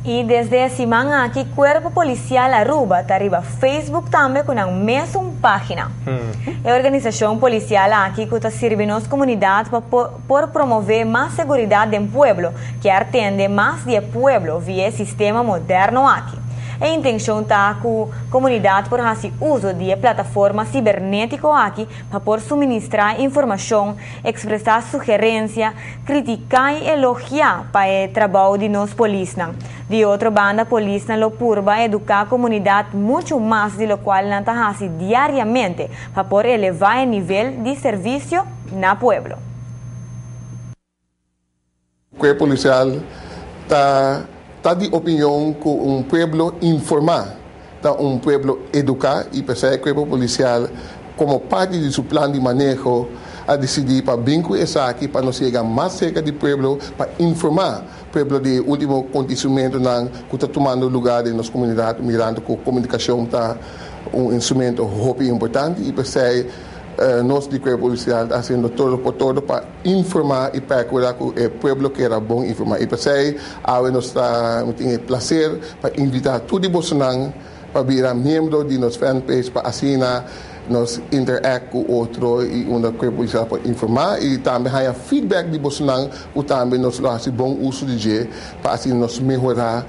E desde a semana aqui, Cuerpo Policial Aruba está arriba Facebook também com a mesma página. A organização policial aqui que está servindo as comunidades para promover mais segurança em pueblo, que atende mais de pueblo via sistema moderno aqui. A intenção está com a comunidade por fazer uso de plataforma cibernética aqui para por suministrar informação, expressar sugerência, criticar e elogiar para o trabalho de nós polícia. De outra banda, a polícia lo purba educar a comunidade muito mais de lo qual não está fazendo diariamente para por elevar o nível de serviço na pueblo. O Cuerpo Policial está de opinião que um pueblo informar, está um pueblo educar e pensar que o Cuerpo Policial, como parte de seu plano de manejo, a decidir para vincular isso aqui para nós chegar mais cerca do pueblo, para informar o pueblo de último acontecimento que está tomando lugar em nossa comunidade, mirando que a comunicação está um instrumento muito importante e pensar nós de Cuerpo Policial fazendo todo por todo para informar e para cuidar que o pueblo que era bom informar. E pensar agora nós temos o prazer para invitar todo Bolsonaro para virar membro de nossa fanpage para assinar nós interagir com outro e o Cuerpo Policial para informar e também há feedback de Bolsonaro e também nós fazemos bom uso de dia para assim nós melhorar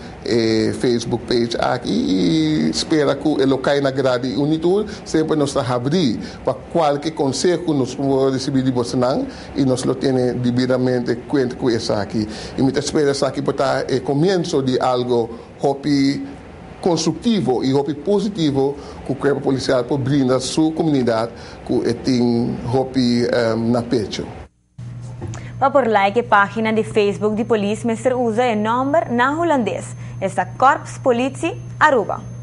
Facebook page aqui e espera que ele caia na grade unido sempre nós está abrir para qualquer conselho nós vamos receber de Bolsonaro e nós lo temos devidamente conta com isso aqui e me espera isso aqui para o começo de algo hopi construtivo e positivo que o Cuerpo Policial para brindar a sua comunidade que tem na pecho. Para por like a página de Facebook de polícia, usa o número na holandês. Esta Corps Politie Aruba.